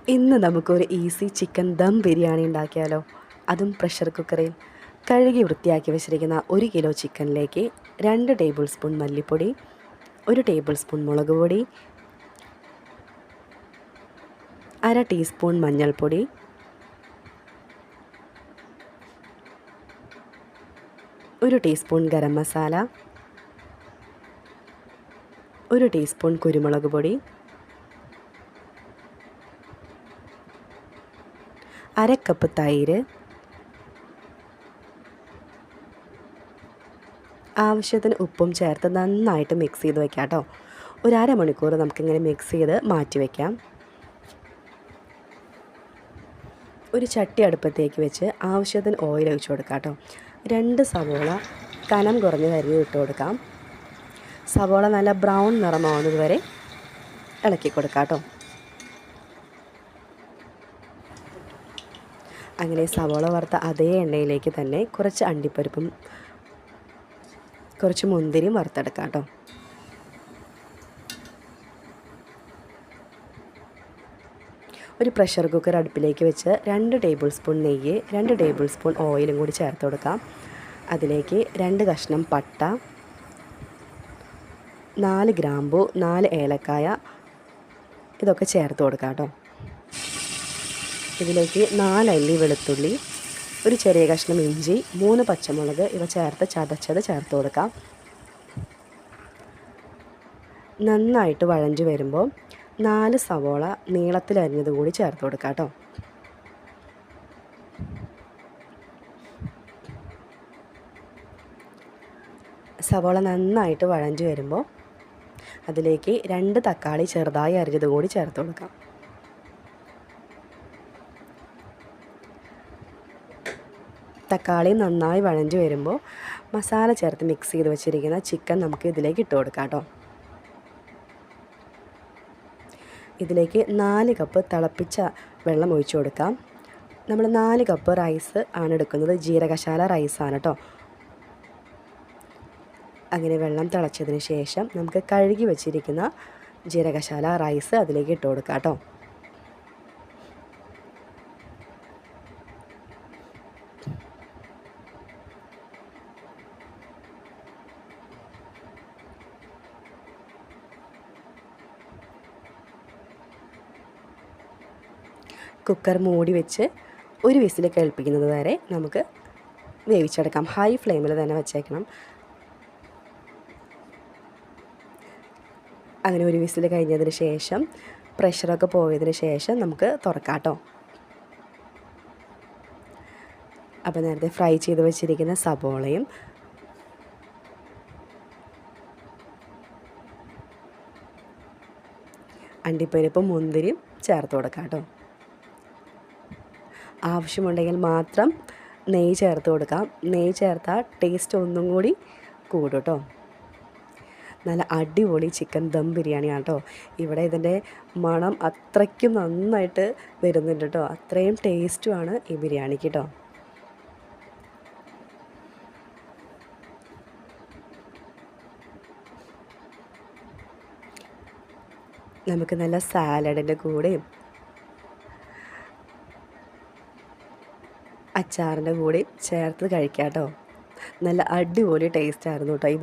ഇന്ന് നമുക്കൊരു easy chicken dum biryani ഉണ്ടാക്കിയാലോ. അതും പ്രഷർ കുക്കറിൽ. കഴുകി വൃത്തിയാക്കി വെച്ചിരിക്കുന്ന 1 കിലോ ചിക്കനിലേക്ക് 2 ടേബിൾ സ്പൂൺ മല്ലിപ്പൊടി, 1 ടേബിൾ സ്പൂൺ മുളക് പൊടി, 1/2 ടീസ്പൂൺ മഞ്ഞൾപ്പൊടി, 1 ടീസ്പൂൺ ഗരം മസാല, 1 ടീസ്പൂൺ കുരുമുളക് പൊടി, 1/2 കപ്പ് തൈര്, ആവശ്യത്തിന് ഉപ്പും ചേർത്ത് നന്നായിട്ട് മിക്സ് ചെയ്ത് വെക്കാം കേട്ടോ. ഒരു അരമണിക്കൂർ നമുക്കിങ്ങനെ മിക്സ് ചെയ്ത് മാറ്റി വയ്ക്കാം. ഒരു ചട്ടി അടുപ്പത്തേക്ക് വെച്ച് ആവശ്യത്തിന് ഓയിൽ ഒഴിച്ച് കൊടുക്കാം കേട്ടോ. 2 സവോള കനം കുറഞ്ഞ് അരിഞ്ഞ് ഇട്ട് കൊടുക്കാം. സവോള നല്ല ബ്രൗൺ നിറമാവുന്നത് വരെ ഇളക്കി കൊടുക്കാം കേട്ടോ. അങ്ങനെ സവോള വറുത്ത അതേ എണ്ണയിലേക്ക് തന്നെ കുറച്ച് അണ്ടിപ്പരിപ്പും കുറച്ച് മുന്തിരിയും വറുത്തെടുക്കാം കേട്ടോ. ഒരു പ്രഷർ കുക്കർ അടുപ്പിലേക്ക് വെച്ച് 2 ടേബിൾ സ്പൂൺ നെയ്യ്, 2 ടേബിൾ സ്പൂൺ ഓയിലും കൂടി ചേർത്ത് കൊടുക്കാം. അതിലേക്ക് 2 കഷ്ണം പട്ട, 4 ഗ്രാമ്പു, 4 ഏലക്കായ ഇതൊക്കെ ചേർത്ത് കൊടുക്കാം കേട്ടോ. ഇതിലേക്ക് 4 അല്ലി വെളുത്തുള്ളി, ഒരു ചെറിയ കഷ്ണം ഇഞ്ചി, 3 പച്ചമുളക് ഇവ ചേർത്ത് ചതച്ചത് ചേർത്ത് കൊടുക്കാം. നന്നായിട്ട് വഴഞ്ഞു വരുമ്പോൾ 4 സവോള നീളത്തിലരിഞ്ഞത് കൂടി ചേർത്ത് കൊടുക്കാം കേട്ടോ. സവോള നന്നായിട്ട് വഴഞ്ഞു വരുമ്പോൾ അതിലേക്ക് 2 തക്കാളി ചെറുതായി അരിഞ്ഞത് കൂടി ചേർത്ത് കൊടുക്കാം. തക്കാളി നന്നായി വഴഞ്ഞു വരുമ്പോൾ മസാല ചേർത്ത് മിക്സ് ചെയ്ത് വെച്ചിരിക്കുന്ന ചിക്കൻ നമുക്ക് ഇതിലേക്ക് ഇട്ട് കൊടുക്കാം കേട്ടോ. ഇതിലേക്ക് 4 കപ്പ് തിളപ്പിച്ച വെള്ളം ഒഴിച്ചു കൊടുക്കാം. നമ്മൾ 4 കപ്പ് റൈസ് ആണ് എടുക്കുന്നത്, ജീരകശാല റൈസാണ് കേട്ടോ. അങ്ങനെ വെള്ളം തിളച്ചതിന് ശേഷം നമുക്ക് കഴുകി വെച്ചിരിക്കുന്ന ജീരകശാല റൈസ് അതിലേക്ക് ഇട്ട് കൊടുക്കാം കേട്ടോ. കുക്കർ മൂടി വെച്ച് ഒരു വിസിൽ കേൾപ്പിക്കുന്നത് വരെ നമുക്ക് വേവിച്ചെടുക്കാം. ഹൈ ഫ്ലെയിമിൽ തന്നെ വെച്ചേക്കണം. അങ്ങനെ ഒരു വിസിൽ കഴിഞ്ഞതിന് ശേഷം പ്രഷറൊക്കെ പോയതിന് ശേഷം നമുക്ക് തുറക്കാം കേട്ടോ. അപ്പോൾ നേരത്തെ ഫ്രൈ ചെയ്ത് വെച്ചിരിക്കുന്ന സബോളയും അണ്ടിപ്പരിപ്പും മുന്തിരിയും ചേർത്ത് കൊടുക്കാം കേട്ടോ. ആവശ്യമുണ്ടെങ്കിൽ മാത്രം നെയ്യ് ചേർത്ത് കൊടുക്കാം. നെയ്യ് ചേർത്താൽ ടേസ്റ്റ് ഒന്നും കൂടി കൂടും കേട്ടോ. നല്ല അടിപൊളി ചിക്കൻ ദം ബിരിയാണിയാണ് കേട്ടോ. ഇവിടെ ഇതിൻ്റെ മണം അത്രയ്ക്കും നന്നായിട്ട് വരുന്നുണ്ട് കേട്ടോ. അത്രയും ടേസ്റ്റുമാണ് ഈ ബിരിയാണിക്ക് കേട്ടോ. നമുക്ക് നല്ല സാലഡിൻ്റെ കൂടെയും അച്ചാറിൻ്റെ കൂടെ ചേർത്ത് കഴിക്കാം കേട്ടോ. നല്ല അടിപൊളി ടേസ്റ്റായിരുന്നു കേട്ടോ ഈ